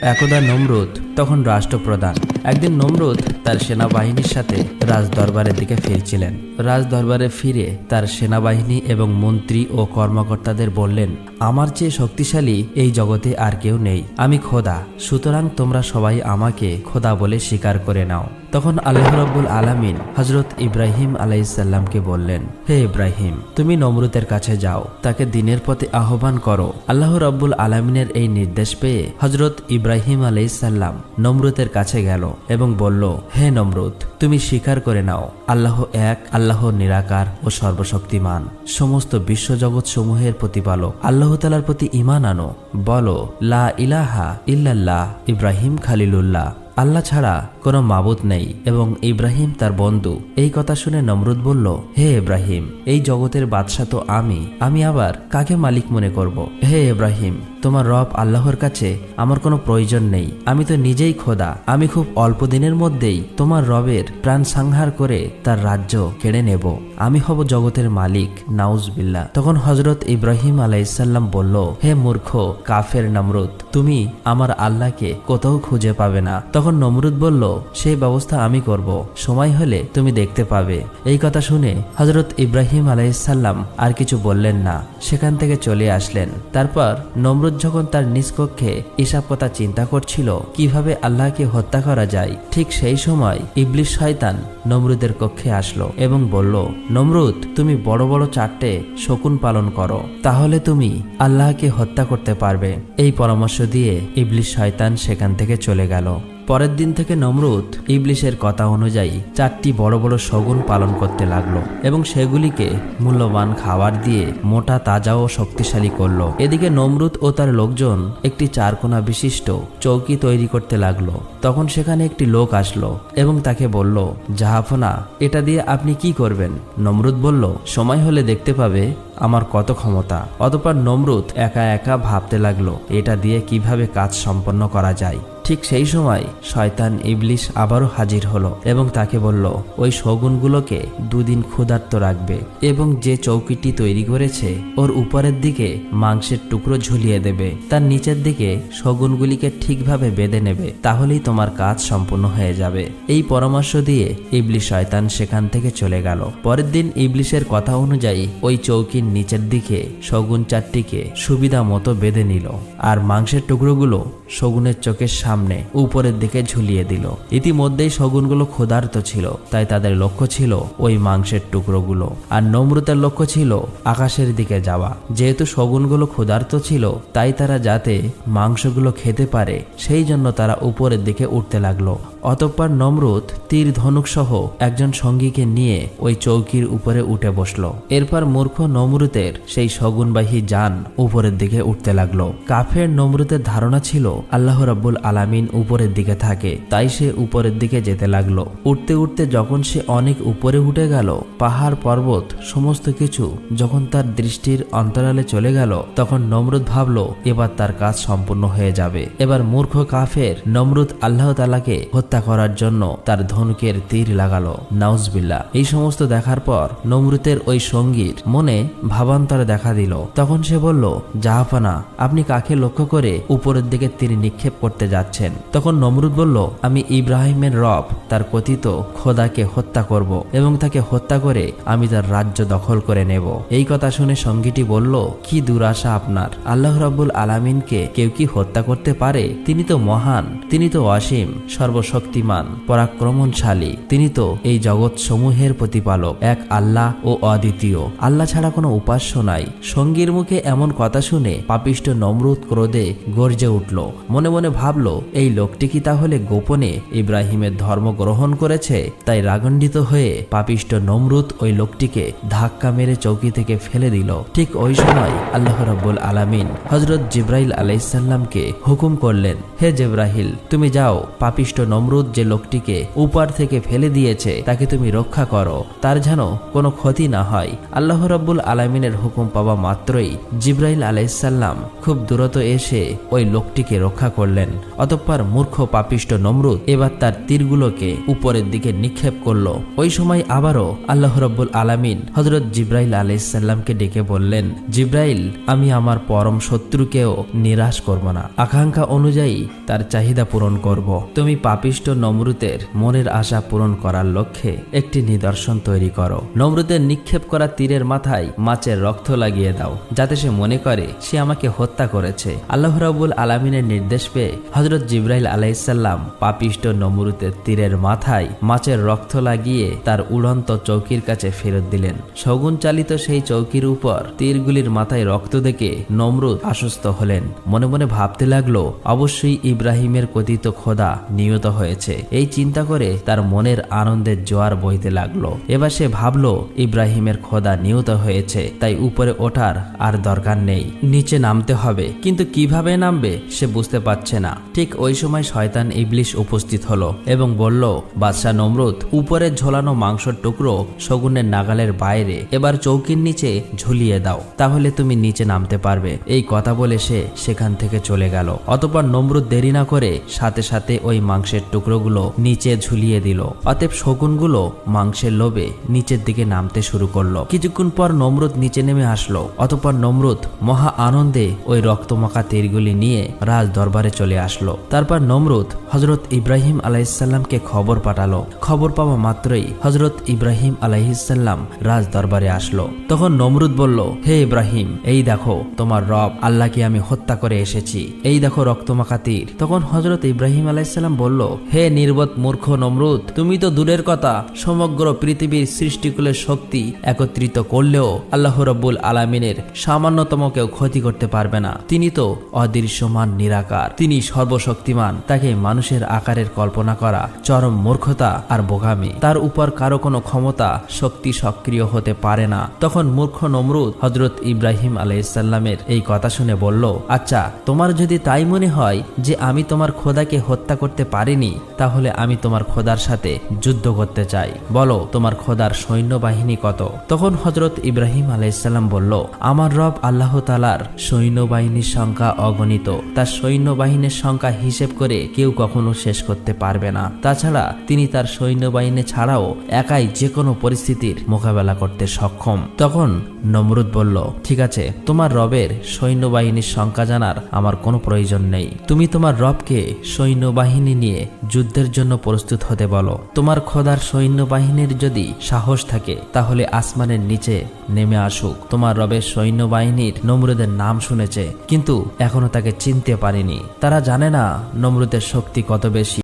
একদা নমরুদ তখন রাষ্ট্রপ্রধান। একদিন নমরুদ তার সেনাবাহিনীর সাথে রাজদরবারের দিকে ফিরছিলেন। রাজদরবারে ফিরে তার সেনাবাহিনী এবং মন্ত্রী ও কর্মকর্তাদের বললেন, আমার চেয়ে শক্তিশালী এই জগতে আর কেউ নেই। আমি খোদা, সুতরাং তোমরা সবাই আমাকে খোদা বলে স্বীকার করে নাও। তখন আল্লাহ রাব্বুল আলামিন হযরত ইব্রাহিম আলাইহিসসালামকে বললেন, হে ইব্রাহিম, তুমি নমরুদের কাছে যাও, তাকে দ্বীনের পথে আহ্বান করো। আল্লাহ রাব্বুল আলামিনের এই নির্দেশ পেয়ে হযরত ইব্রাহিম আলাইহিসসালাম নমরুদের কাছে গেল এবং বলল, হে নমরুদ, তুমি স্বীকার করে নাও আল্লাহ এক, আল্লাহ নিরাকার ও সর্বশক্তিমান, সমস্ত বিশ্বজগৎ সমূহের প্রতিপালক। আল্লাহ তাআলার প্রতি ঈমান আনো। বলো, লা ইলাহা ইল্লাল্লাহ, ইব্রাহিম খালিলুল্লাহ, আল্লাহ ছাড়া কোনো মাবুদ নেই এবং ইব্রাহিম তার বন্ধু। এই কথা শুনে নমরুদ বলল, হে ইব্রাহিম, এই জগতের বাদশা তো আমি আবার কাকে মালিক মনে করব? হে ইব্রাহিম, তোমার রব আল্লাহর কাছে আমার কোনো প্রয়োজন নেই। আমি তো নিজেই খোদা। আমি খুব অল্প দিনের মধ্যেই তোমার রবের প্রাণ সংহার করে তার রাজ্য কেড়ে নেব। আমি হব জগতের মালিক। নাউজবিল্লাহ। তখন হযরত ইব্রাহিম আলাইহিসসালাম বলল, হে মূর্খ কাফের নমরুদ, তুমি আমার আল্লাহকে কোথাও খুঁজে পাবে না। তখন নমরুদ বলল, সেই ব্যবস্থা আমি করব, সময় হলে তুমি দেখতে পাবে। এই কথা শুনে হযরত ইব্রাহিম আলাইহিসসালাম আর কিছু বললেন না, সেখান থেকে চলে আসলেন। তারপর নমরুদ যখন তার নিজ কক্ষে এসব কথা চিন্তা করছিল কিভাবে আল্লাহকে হত্যা করা যায়, ঠিক সেই সময় ইবলিস শয়তান নমরুদের কক্ষে আসলো এবং বলল, নমরুদ, তুমি বড় বড় 4টে শকুন পালন করো, তাহলে তুমি আল্লাহকে হত্যা করতে পারবে। এই পরামর্শ দিয়ে ইবলিস শয়তান সেখান থেকে চলে গেল। পরের দিন থেকে নমরুদ ইবলিসের কথা অনুযায়ী 4টি বড় বড় শগুন পালন করতে লাগলো এবং সেগুলিকে মূল্যবান খাবার দিয়ে মোটা, তাজা ও শক্তিশালী করলো। এদিকে নমরুদ ও তার লোকজন একটি 4 কোণা বিশিষ্ট চৌকি তৈরি করতে লাগলো। তখন সেখানে একটি লোক আসলো এবং তাকে বলল, জাহাপনা, এটা দিয়ে আপনি কি করবেন? নমরুদ বলল, সময় হলে দেখতে পাবে আমার কত ক্ষমতা। অতঃপর নমরুদ একা একা ভাবতে লাগলো এটা দিয়ে কিভাবে কাজ সম্পন্ন করা যায়। ঠিক সেই সময় শয়তান ইবলিস আবারও হাজির হলো এবং তাকে বলল, ওই শগুনগুলোকে 2 দিন ক্ষুধার্ত রাখবে এবং যে চৌকিটি তৈরি করেছে ওর উপরের দিকে মাংসের টুকরো ঝুলিয়ে দেবে, তার নিচের দিকে শগুনগুলিকে ঠিকভাবে বেঁধে নেবে, তাহলেই তোমার কাজ সম্পূর্ণ হয়ে যাবে। এই পরামর্শ দিয়ে ইবলিস শয়তান সেখান থেকে চলে গেল। পরের দিন ইবলিসের কথা অনুযায়ী ওই চৌকির নিচের দিকে শগুন 4টিকে সুবিধা মতো বেঁধে নিল আর মাংসের টুকরোগুলো শগুনের চোখের সামনে উপরের দিকে ঝুলিয়ে দিল। ইতিমধ্যেই শগুনগুলো ক্ষুধার্ত ছিল, তাই তাদের লক্ষ্য ছিল ওই মাংসের টুকরোগুলো, আর নমরুদের লক্ষ্য ছিল আকাশের দিকে যাওয়া। যেহেতু শগুনগুলো ক্ষুধার্ত ছিল, তাই তারা যাতে মাংসগুলো খেতে পারে সেই জন্য তারা উপরের দিকে উঠতে লাগলো। অতঃপর নমরুদ তীর ধনুক সহ একজন সঙ্গীকে নিয়ে ওই চৌকির উপরে উঠে বসলো। এরপর মূর্খ নমরুদের সেই শগুনবাহী যান উপরের দিকে উঠতে লাগলো। কাফের নমরুদের ধারণা ছিল আল্লাহ রাব্বুল আলামিন উপরের দিকে থাকে, তাই সে উপরের দিকে যেতে লাগলো। উঠতে উঠতে যখন সে অনেক উপরে উঠে গেল, পাহাড় পর্বত সমস্ত কিছু যখন তার দৃষ্টির অন্তরালে চলে গেল, তখন নমরুদ ভাবলো এবার তার কাজ সম্পূর্ণ হয়ে যাবে। এবার মূর্খ কাফের নমরুদ আল্লাহ তাআলাকে হত্যা করার জন্য তার ধনুকের তীর লাগালো। নাউজবিল্লাহ। এই সমস্ত দেখার পর নমরুদের ওই সঙ্গীর মনে ভাবান্তরে দেখা দিল। তখন সে বলল, জাহাপনা, আপনি কাকে লক্ষ্য করে উপরের দিকে তীর নিক্ষেপ করতে যাচ্ছেন? তখন নমরুদ বলল, আমি ইব্রাহিমের রব তার কথিত খোদাকে হত্যা করব এবং তাকে হত্যা করে আমি তার রাজ্য দখল করে নেব। এই কথা শুনে সঙ্গীটি বলল, কি দুরাশা আপনার! আল্লাহ রাব্বুল আলামিনকে কেউ কি হত্যা করতে পারে? তিনি তো মহান, তিনি তো অসীম, সর্বশক্তিমান, পরাক্রমশালী। তিনি তো এই জগৎ সমূহের প্রতিপালক, এক আল্লাহ ও অদ্বিতীয়। আল্লাহ ছাড়া কোনো উপাস্য নাই। সঙ্গীর মুখে এমন কথা শুনে পাপিষ্ঠ নমরুদ ক্রোধে গর্জে উঠল। মনে মনে ভাবলো, এই লোকটি কি তাহলে গোপনে ইব্রাহিমের ধর্ম গ্রহণ করেছে? তাই রাগান্বিত হয়ে পাপিষ্ঠ নমরুদ ওই লোকটিকে ধাক্কা মেরে চৌকি থেকে ফেলে দিল। ঠিক ওই সময় আল্লাহ রাব্বুল আলামিন হযরত জিবরাইল আলাইহিসসালামকে হুকুম করলেন, হে জিবরাইল, তুমি যাও, পাপিষ্ঠ নমরুদ যে লোকটিকে উপর থেকে ফেলে দিয়েছে তাকে তুমি রক্ষা করো, তার যেন কোনো ক্ষতি না হয়। আল্লাহ রাব্বুল আলামিনের হুকুম পাওয়া মাত্রই জিব্রাইল আলাইহিসসালাম খুব দ্রুত এসে ওই লোকটিকে রক্ষা করলেন। অতঃপর মূর্খ পাপিষ্ট নমরুদ এবার তার তীরগুলোকে উপরের দিকে নিক্ষেপ করলো। ওই সময় আবারও আল্লাহ রাব্বুল আলামিন হযরত জিব্রাইল আলাইহিসসালামকে ডেকে বললেন, জিব্রাইল, আমি আমার পরম শত্রুকেও নিরাশ করব না, আকাঙ্ক্ষা অনুযায়ী তার চাহিদা পূরণ করব। তুমি পাপিষ্ট নমরুদের মনের আশা পূরণ করার লক্ষ্যে একটি নিদর্শন তৈরি করো। নমরুদের নিক্ষেপ করা তীরের মাথায় মাছের রক্ত লাগিয়ে দাও, যাতে সে মনে করে সে আমাকে হত্যা করেছে। আল্লাহ রাব্বুল আলামিনের নির্দেশ পেয়ে হযরত জিব্রাইল আলাইহিসসালাম পাপিষ্ট নমরুদের তীরের মাথায় মাছের রক্ত লাগিয়ে তার উড়ন্ত চৌকির কাছে ফেরত দিলেন। শগুন চালিত সেই চৌকির উপর তীরগুলির মাথায় রক্ত দেখে নমরুদ আশ্বস্ত হলেন। মনে মনে ভাবতে লাগলো, অবশ্যই ইব্রাহিমের কথিত খোদা নিহত হয়েছে। এই চিন্তা করে তার মনের আনন্দের জোয়ার বইতে লাগলো। এবার সে ভাবলো, ইব্রাহিমের খোদা নিহত হয়েছে, তাই উপরে ওঠার আর দরকার নেই, নিচে নামতে হবে। কিন্তু কিভাবে নামবে সে বুঝতে পারছে না। ঠিক ওই সময় শয়তান ইবলিশ উপস্থিত হলো এবং বলল, বাদশাহ নমরুদ, উপরে ঝোলানো মাংসের টুকরো শগুনের নাগালের বাইরে এবার চৌকির নিচে ঝুলিয়ে দাও, তাহলে তুমি নিচে নামতে পারবে। এই কথা বলে সে সেখান থেকে চলে গেল। অতঃপর নমরুদ দেরি না করে সাথে সাথে ওই মাংসের টুকরোগুলো নিচে ঝুলিয়ে দিল। অতএব শগুনগুলো মাংসের লোভে নিচের দিকে নামতে শুরু করলো। কিছুক্ষণ পর নমরুদ নিচে নেমে আসলো। অতঃপর নমরুদ মহা আনন্দে ওই রক্তমাখা তীরগুলি নিয়ে রাজ দরবারে চলে আসলো। তারপর নমরুদ হযরত ইব্রাহিম আলাইহিসসালামকে খবর পাঠালো। খবর পাওয়া মাত্রই হযরত ইব্রাহিম আলাইহিসসালাম রাজ দরবারে আসলো। তখন নমরুদ বলল, হে ইব্রাহিম, এই দেখো তোমার রব আল্লাহকে আমি হত্যা করে এসেছি, এই দেখো রক্তমাখা তীর। তখন হযরত ইব্রাহিম আলাইহিসসালাম বলল, হে নির্বোধ মূর্খ নমরুদ, তুমি তো দূরের কথা সমগ্র পৃথিবীর সৃষ্টিকুলের শক্তি একত্রিত করলেও আল্লাহ রাব্বুল আলামিনের সামান্যতম কেউ ক্ষতি করতে পারবে না। তিনি তো অদৃশ্যমান নিরাকার, তিনি সর্বশক্তিমান। তাকে মানুষের আকারের কল্পনা করা চরম মূর্খতা আর বোকামি। তার উপর কারো কোনো ক্ষমতা শক্তি সক্রিয় হতে পারে না। তখন মূর্খ নমরুদ হযরত ইব্রাহিম আলাইহিসসালামের এই কথা শুনে বলল, আচ্ছা, তোমার যদি তাই মনে হয় যে আমি তোমার খোদাকে হত্যা করতে পারিনি, তাহলে আমি তোমার খোদার সাথে যুদ্ধ করতে চাই। বলো, তোমার খোদার সৈন্যবাহিনী কত? তখন হযরত ইব্রাহিম আলাইহিসসালাম বলল, আমার রব আল্লাহ তাআলার সৈন্যবাহিনীর সংখ্যা অগণিত। তার সৈন্যবাহিনীর সংখ্যা হিসেব করে কেউ কখনো শেষ করতে পারবে না। তাছাড়া তিনি তার সৈন্যবাহিনী ছাড়াও একাই যে কোনো পরিস্থিতির মোকাবেলা করতে সক্ষম। তখন নমরুদ বলল, ঠিক আছে, তোমার রবের সৈন্যবাহিনীর সংখ্যা জানার আমার কোনো প্রয়োজন নেই। তুমি তোমার রবকে সৈন্যবাহিনী নিয়ে যুদ্ধের জন্য প্রস্তুত হতে বলো। তোমার খোদার সৈন্যবাহিনীর যদি সাহস থাকে তাহলে আসমানের নিচে নেমে আসুক। তোমার রবের সৈন্যবাহিনীর নমরুদের নাম শুনেছে, কিন্তু এখনো তাকে চিনতে পারেনি। তারা জানে না নমরুদের শক্তি কত বেশি।